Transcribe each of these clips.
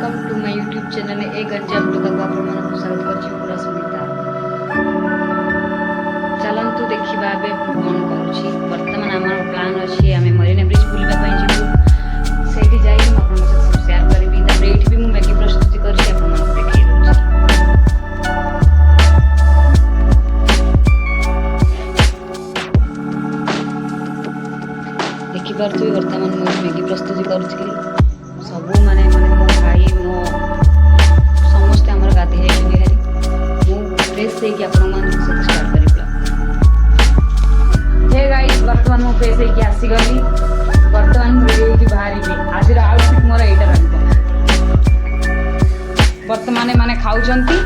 Welcome to my YouTube channel ए गंजाम लोक आपको स्वागत करछि पूरा सुनीता। चलंतु देखिबा बे कोन करूछि। वर्तमान हमर प्लान अछि आमे मरीना ब्रिज बुलिबा पई जिबु। सेठी जाई हम आपन सब शेयर करबी। तापर एठी भी मु मैगी प्रस्तुति करछि आपन मन देखि दउछि। देखि पारछु वर्तमान मु मैगी प्रस्तुति करछि। सब माने मो भाई मो समस्त हमर गाधी है बिहारी मु फ्रेश से कि आपन मन से स्टार्ट करी ब्लॉग। हे गाइस वर्तमान मु फ्रेश से कि आसी गली। वर्तमान मु रेडी कि बाहरी बे आज आउटफिट मोर एटा रहत। वर्तमान माने खाउचंती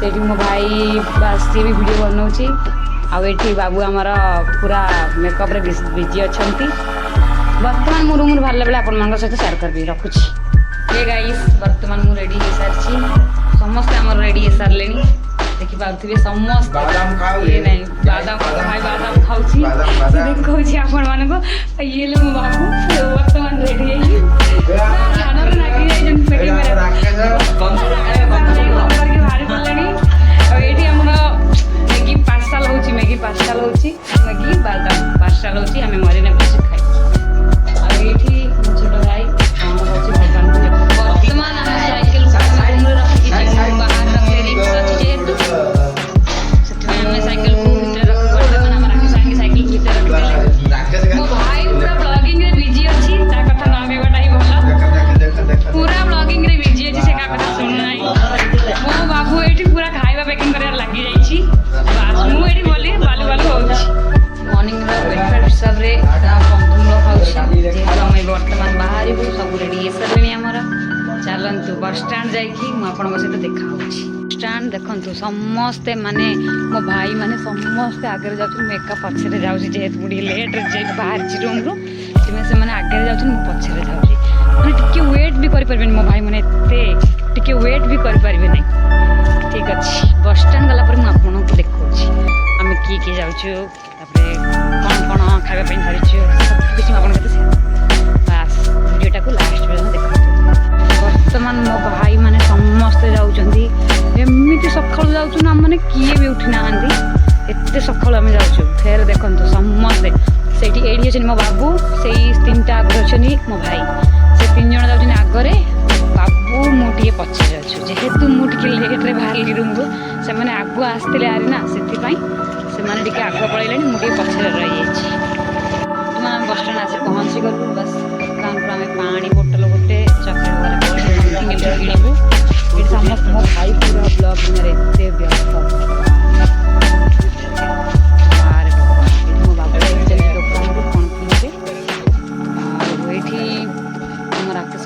सेठी मो भाई बस से भी वीडियो बनौची। आ एठी बाबू हमारा पूरा मेकअप रे बिजी अछंती। वर्तमान मु रूम बाहर बेले आपण मानक सहित शेयर करबी रखुची। हे गाइस वर्तमान मु रेडी हे सारची। समस्त हमर रेडी हे सारलेनी। देखि पाउथिबे समस्त बादाम खाओ ये नहीं बादाम भाई बादाम खाउची। देखौची आपण मानको ये ले मु बाबू वर्तमान रेडी हे। खाना रे नाकी जाई जन पेटी मेरा करके भारी पड़लेनी। और एठी हमरा मैगी पार्सल होची मैगी बादाम पार्सल होची हमें मरीना ब्रिज खाई। एठी छोट भाई हम होची भगवान को वर्तमान हम साइकिल रूम रे रखी छी बाहर रखे रिक्स अछि जेतु सेठी में साइकिल को भीतर रख वर्तमान हम रखी साइकिल भीतर रख देले। मो भाई पूरा ब्लॉगिंग रे बिजी अछि ता कथा न आबेबाटा ही भला। पूरा ब्लॉगिंग रे बिजी अछि से का कथा सुन नाही। मो बाबू एठी पूरा खाइबा पैकिंग करे लागि जाई छी। बस मु एठी बोली बालू बालू होउची। मॉर्निंग रो ब्रेकफास्ट सब रे तुम लोग खाउछी। जे वर्तमान बाहर सब रेडी सरले आमर। चलतु बस स्टैंड जाइए मुझे सहित देखा स्टैंड देखु समस्ते माने मो भाई माने समस्ते आगे जाऊँ मेकअप पछे जाऊँ जेहेतु मुझे लेट बाहर रूम रू से मैंने आगे जाऊँ पछे जाऊँ मैंने टिके वेट भी करें मो भाई मैंने टिके वेट भी करें ना। ठीक अच्छे बस स्टैंड गलापर मुझे देखा आम किए जाऊँ कौन कौन खावाई धरीचु सब किसी आप बास वीडियोटा को लास्ट पर्यटन देखा। वर्तमान मो भाई माने समस्ते जाउचंदी एमिति सखाळु जाउछु ना माने किए भी उठी नांदी एते सखाळु हम जाउछु। फेर देखंतु समस्ते सेठी एडी अछि मो बाबू सेई तीनटा आगे अछनी मो भाई से तीन जण जाउछन आगरे बाबू मुटिए पछे जाउछु। जेहेतु मुटिके लेट रे बाहरली रूम रो से माने आगु आस्तेले आरी ना सेति पई से माने टिके आगु पळैलेनी मुटिए पछे रही अछि। तुम बस स्टैंड आसे पहुँची गलु बस दुकान पर आम पानी बोतल गोटे चॉकलेट वाला किणबू ये समस्त मो भाई पूरा ब्लॉग मेरे एते व्यस्त बारे मो बाबू चली दुकान रू कौन किनबे ये हम राकेश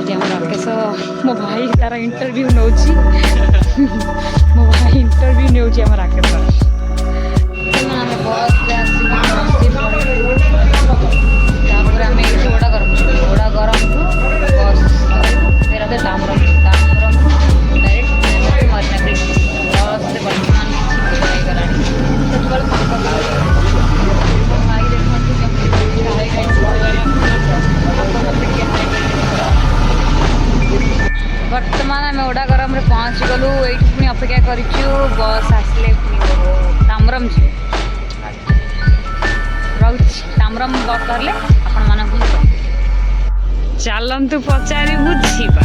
ये हम राकेश मो भाई तार इंटरव्यू नौची मो भाई इंटरव्यू नौची हम राकेश वर्तमान आम ओडागरम पहुँच गलु ये पुणी अपेक्षा करूँ बस आसले तामरम जी रोच तामरम बस धरले आपण चलतु पचारि बुझा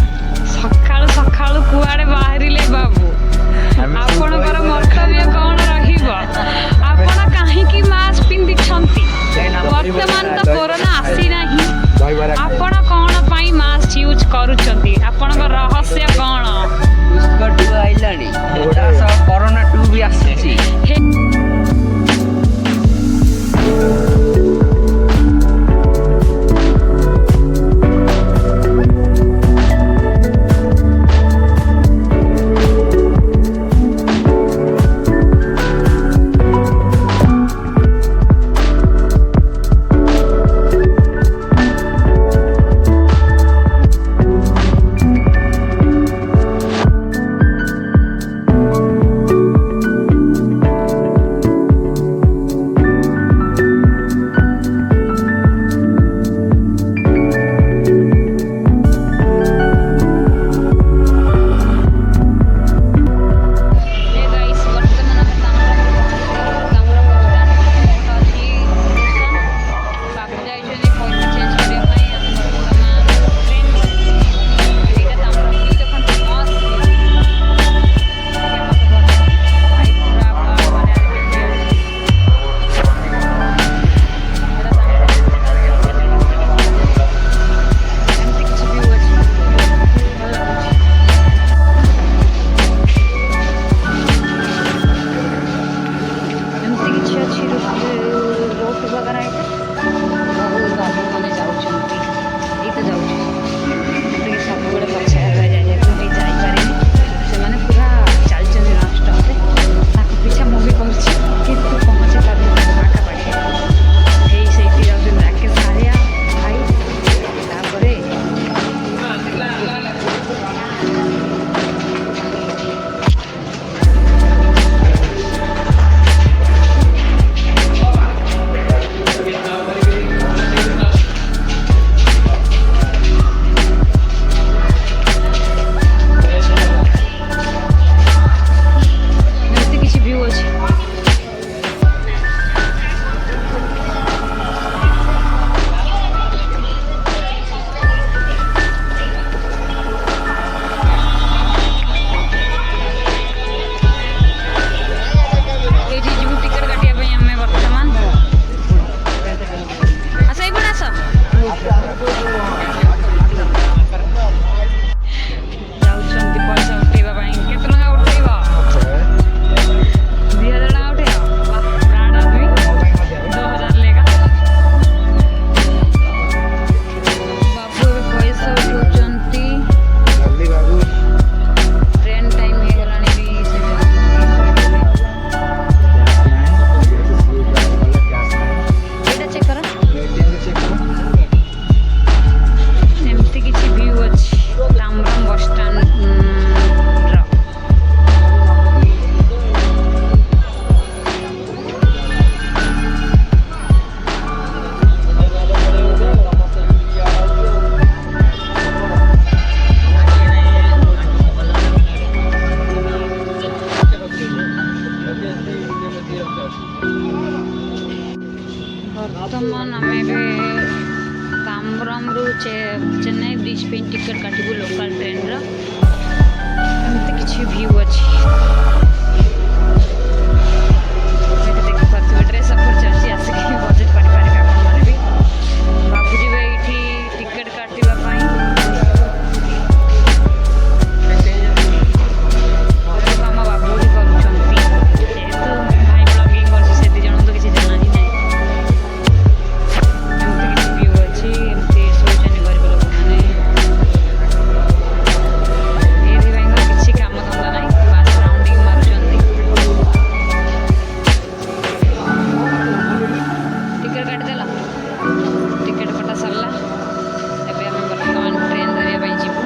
सकाळु सकाळु कुआड़े बाहर बाबू आपणकर कर्तव्य कौन रहा कहीं मास्क पिंधि वर्तमान तो कोरोना आसी ना आपण कौन पाई मास्क यूज करुचंती आपणकर रहस्य कौन कोरोना 2 भी आसी। ସେଥିପାଇଁ ଟିକେଟ୍ କାଟିବୁ ଲୋକାଲ୍ ଟ୍ରେନ୍ର। ଏମିତି କିଛି ଭ୍ୟୁ ଅଛି। ଏଠି ଦେଖିପାରୁଥିବେ ଡ୍ରେସ୍ ଅଫର୍ ଚାଲିଛି, ଆସିକି ବଜେଟ୍ କରିପାରିବେ ଆପଣମାନେ ବି। ବାବୁ ଯିବେ ଏଇଠି ଟିକେଟ୍ କାଟିବା ପାଇଁ। ଆମ ବାବୁ ହିଁ କରୁଛନ୍ତି, ଯେହେତୁ ଭାଇ ବ୍ଲଗିଂ କରୁଛି ସେ ଦୁଇ ଜଣ ତ କିଛି ଜଣା ହିଁ ନାହିଁ। ଏମିତି କିଛି ଭ୍ୟୁ ଅଛି, ଏମିତି ଶୋଇଛନ୍ତି ଗରିବ ଲୋକମାନେ। ଏଇଥି ଭାଇଙ୍କର କିଛି କାମ ଧନ୍ଦା ନାହିଁ, ବାସ୍ ରାଉଣ୍ଡିଂ ମାରୁଛନ୍ତି। ଟିକେଟ୍ କାଟିଦେଲ? ଟିକେଟ୍ କଟା ସରିଲା। ଏବେ ଆମେ ବର୍ତ୍ତମାନ ଟ୍ରେନ୍ ଧରିବା ପାଇଁ ଯିବୁ।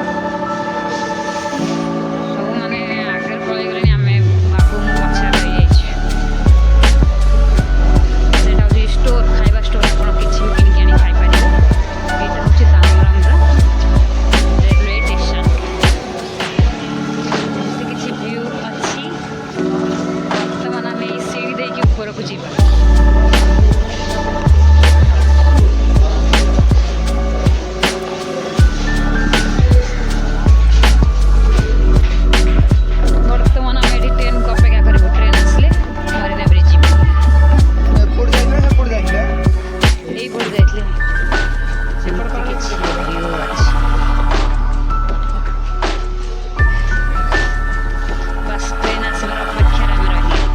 ସବୁମାନେ ଆଗରେ ପଳେଇଗଲେଣି, ଆମେ ବାବୁ ମୁଁ ପଛରେ ରହିଯାଇଛୁ। ସେଇଟା ହେଉଛି ଷ୍ଟୋର୍, ଖାଇବା ଷ୍ଟୋର୍। ଆପଣ କିଛି ବି କିଣିକି ଆଣି ଖାଇପାରିବେ। ଏଇଟା ହେଉଛି ତାମ୍ରାମର ରେଲୱେ ଷ୍ଟେସନ୍। ଏମିତି କିଛି ଭ୍ୟୁ ଅଛି। ବର୍ତ୍ତମାନ ଆମେ ଏଇ ସିଡ଼ି ଦେଇକି ଉପରକୁ ଯିବା। ବର୍ତ୍ତମାନ ଆମେ ଏଠି ଟ୍ରେନ୍କୁ ଅପେକ୍ଷା କରିବୁ। ଟ୍ରେନ୍ ଆସିଲେ ମରିନା ବ୍ରିଜ୍ ଯିବୁ। ଏପଟ ଯାଇଥିଲେ ସେପଟ ଯାଇଥିଲେ ଏଇପଟେ ଯାଇଥିଲେ। ସେମିତି କିଛି ଭ୍ୟୁ ଅଛି। ବାସ୍ ଟ୍ରେନ୍ ଆସିବାର ଅପେକ୍ଷାରେ ଆମେ ରହିଲୁ।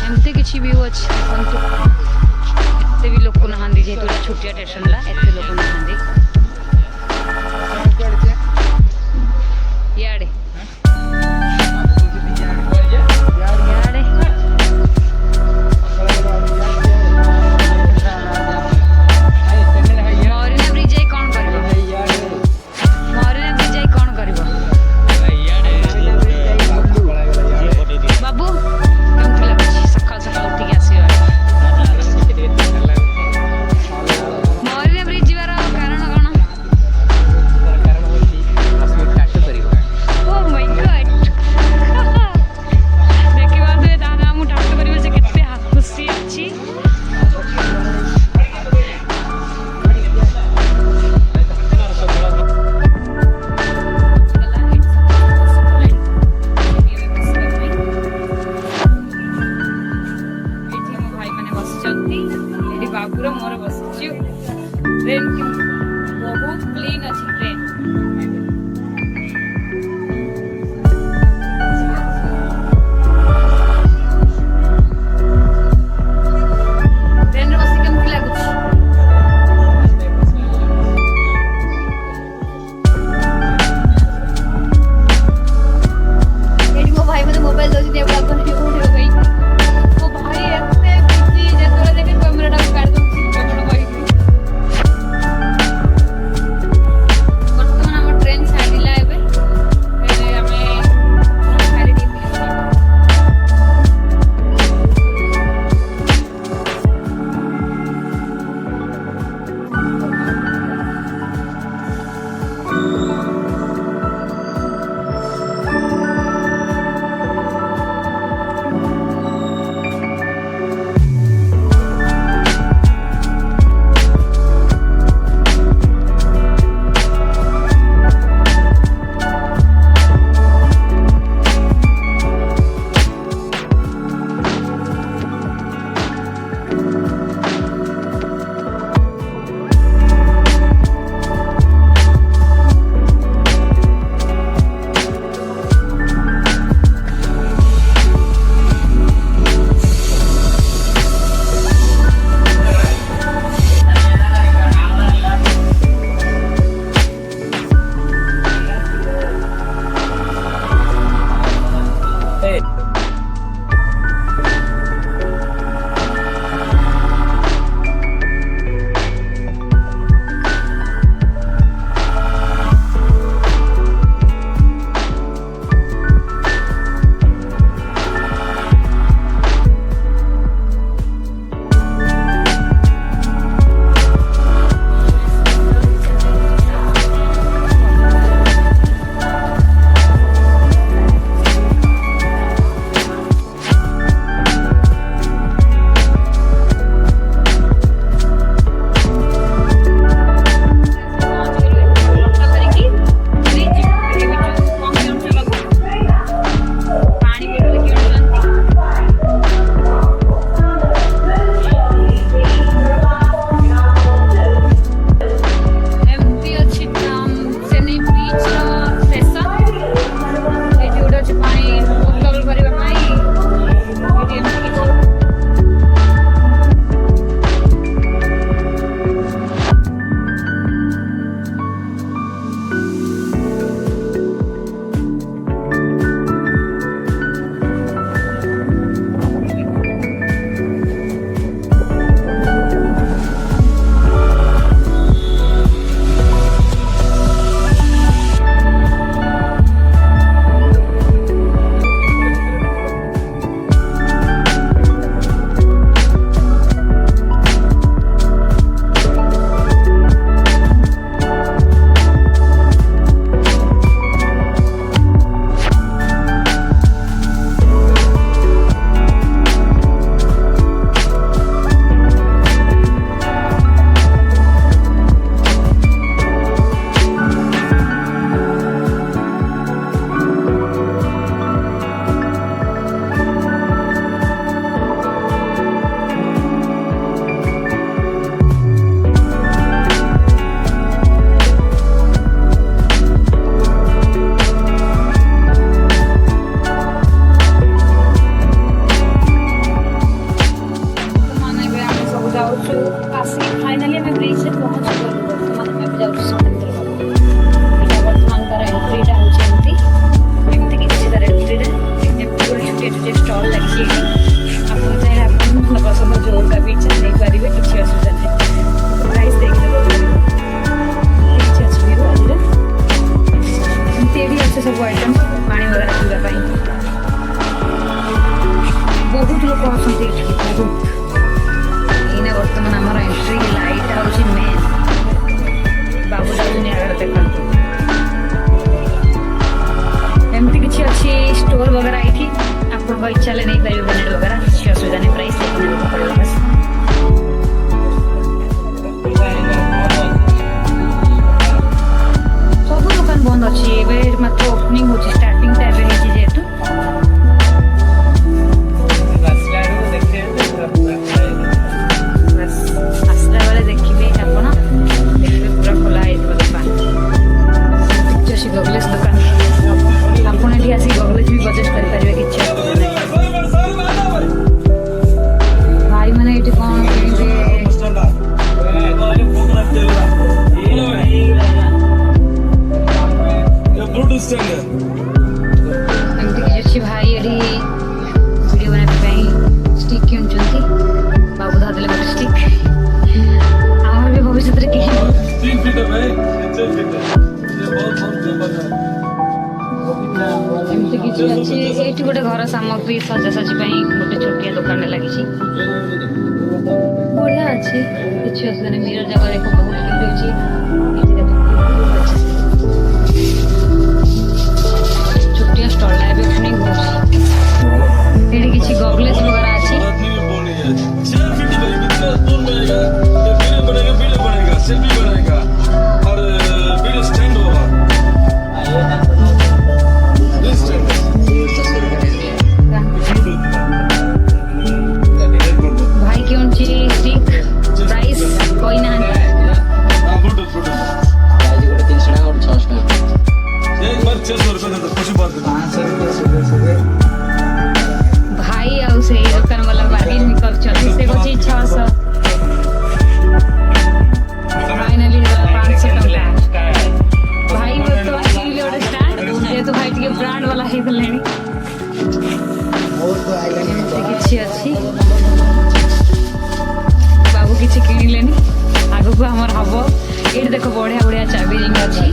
ଏମିତି କିଛି ଭ୍ୟୁ ଅଛି, ଦେଖନ୍ତୁ। ଏତେ ବି ଲୋକ ନାହାନ୍ତି, ଯେହେତୁ ଏଇଟା ଛୋଟିଆ ଷ୍ଟେସନଟା, ଏତେ ଲୋକ ନାହାନ୍ତି। ଇଆଡ଼େ ଇଆଡ଼େ ମରିନା ବ୍ରିଜ୍ ଯାଇ କ'ଣ କରିବ? ମରିନା ବ୍ରିଜ୍ ଯାଇ କ'ଣ କରିବ? ବାବୁ କେମିତି ଲାଗୁଛି ସକାଳୁ ସକାଳୁ ଉଠିକି ଆସିବା? ମରିନା ବ୍ରିଜ୍ ଯିବାର କାରଣ କ'ଣ? Oh my God! ଦେଖିପାରୁଥିବେ ତାହେଲେ ଆମକୁ ଟାଟୁ କରିବେ, ସେ କେତେ ଖୁସି ଅଛି। ଏଇଠି ମୋ ଭାଇମାନେ ବସିଛନ୍ତି, ଏଠି ବାବୁର ମୋର ବସିଛୁ। ଟ୍ରେନ୍ ବହୁତ କ୍ଲିନ୍ ଅଛି ଟ୍ରେନ୍। ଟ୍ରେନ୍ରେ ବସି କେମିତି ଲାଗୁଛି? ଏଠି ମୋ ଭାଇ ମୋତେ ମୋବାଇଲ ଦଉଛନ୍ତି ଏବେ ଆପଣ ଉଠିବ ପାଇଁ। ମୋ ଭାଇ ଏତେ ବିଜି, ଯେତେବେଳେ ଦେଖେ କ୍ୟାମେରାଟାକୁ କାଢ଼ି ଦଉଛି କେବଳ କହିକି। ଏମିତି କିଛି ଅଛି। ଏଇଠି ଗୋଟେ ଘର ସାମଗ୍ରୀ ସଜାସଜି ପାଇଁ ଗୋଟେ ଛୋଟିଆ ଦୋକାନ ଲାଗିଛି। ବଢିଆ ଅଛି, କିଛି ଅସୁବିଧା ନାହିଁ। ମିରର ଜାଗା ଦେଖ ବହୁତ ଭିଡ଼ ଅଛି। ଏଠି ଦେଖ ଛୋଟିଆ ଷ୍ଟଲ୍ ଏବେ ପୁଣି ଘୁରୁଛି। ଏଠି କିଛି ଗଗଲେସ୍ ବଗେରା ଅଛି। भाई क्यों स्टिक प्राइस कोई ना भाई आउ से दुकान वाला बार्गेन भी कर चल से को चीज 600 फाइनली 500 टका भाई वो तो आखिर ले स्टार्ट ये तो भाई के ब्रांड वाला है लेनी ବହୁତ ଆଇଲାଣି କିଛି ଅଛି। ବାବୁ କିଛି କିଣିଲେନି, ଆଗକୁ ଆମର ହବ। ଏଇଠି ଦେଖ ବଢିଆ ବଢିଆ ଚାବି ରିଙ୍ଗ ଅଛି।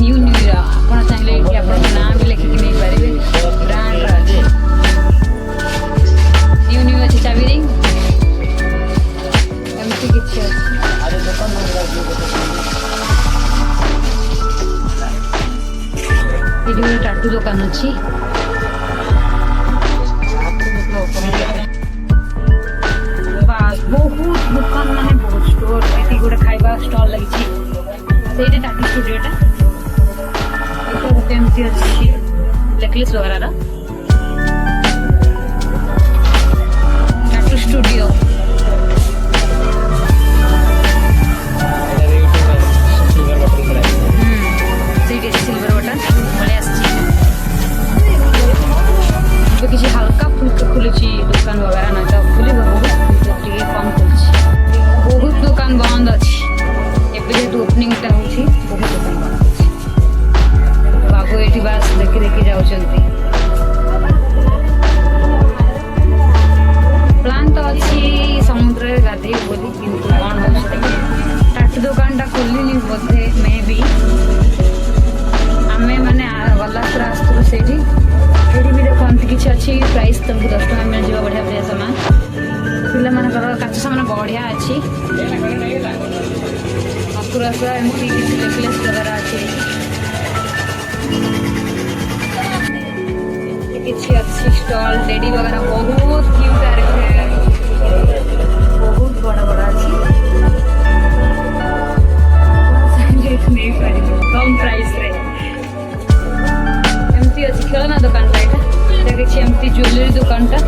ନ୍ୟୁ ର ଆପଣ ଚାହିଁଲେ ଏଇଠି ଆପଣଙ୍କ ନାଁ ବି ଲେଖିକି ନେଇପାରିବେ। ବ୍ରାଣ୍ଡର ଅଛି, ନ୍ୟୁ ଅଛି ଚାବି ରିଙ୍ଗ। ଏମିତି କିଛି ଅଛି। ଏଇଠି ଗୋଟେ ଟାଟୁ ଦୋକାନ ଅଛି। ବହୁତ ଦୋକାନ ମାନେ ବହୁତ ଷ୍ଟୋର। ଏଠି ଗୋଟେ ଖାଇବା ଷ୍ଟଲ୍ ଲାଗିଛି, ସେଇଟା ଟାଟୁ ଷ୍ଟୁଡିଓଟା। ଏଇଟା ଗୋଟେ ଏମିତି ଅଛି ନେକଲେସ୍ ବଗେରାର ଟାଟୁ ଷ୍ଟୁଡିଓ। ସେଇଠି ସିଲଭର ବଟନ ପଳେଇ ଆସିଛି। ଏବେ କିଛି ହାଲକା ଫୁଲକା ଖୋଲୁଛି ଦୋକାନ ବଗେରା, ନା ତ ଖୋଲିବ ବହୁତ ଟିକେ କମ୍ ଖୋଲୁଛି। ବହୁତ ଦୋକାନ ବନ୍ଦ ଅଛି ଏବେ ଯେହେତୁ ଓପନିଂଟା ହେଉଛି। ବହୁତ ଦୋକାନ ବନ୍ଦ ଅଛି। ବାବୁ ଏଇଠି ବାସ୍ ଦେଖି ଦେଖି ଯାଉଛନ୍ତି। ପ୍ଲାନ୍ ତ ଅଛି ସମୁଦ୍ରରେ ଗାଧେଇବୁ ବୋଲି, କିନ୍ତୁ କ'ଣ ହେଉଛି ଟାଟୁ ଦୋକାନଟା ଖୋଲିନି ବୋଧେ। ମେ ବି ଆମେ ମାନେ ଗଲା ଥର ଆସିଥିଲୁ ସେଇଠି। ଏଠି ବି ଦେଖନ୍ତି କିଛି ଅଛି। ପ୍ରାଇସ୍ ତମକୁ 10 ଟଙ୍କା ମିଳିଯିବ। ବଢ଼ିଆ ବଢ଼ିଆ ସାମାନ, ପିଲାମାନଙ୍କର କାଚ ସାମାନ ବଢ଼ିଆ ଅଛି। ଅକୁରସ ଏମିତି କିଛି ନେକଲେସ୍ ବଗେରା ଅଛି। କିଛି ଅଛି ଷ୍ଟଲ୍ ଲେଡି ବଗେରା ବହୁତ କ୍ୟୁଟ୍ ବହୁତ ବଡ଼ ବଡ଼ ଅଛି। ନେଇପାରିବେ କମ୍ ପ୍ରାଇସ୍ରେ। ଏମିତି ଅଛି ଖେଳନା ଦୋକାନଟା। ଏଇଟା କିଛି ଏମିତି ଜୁଏଲାରୀ ଦୋକାନଟା।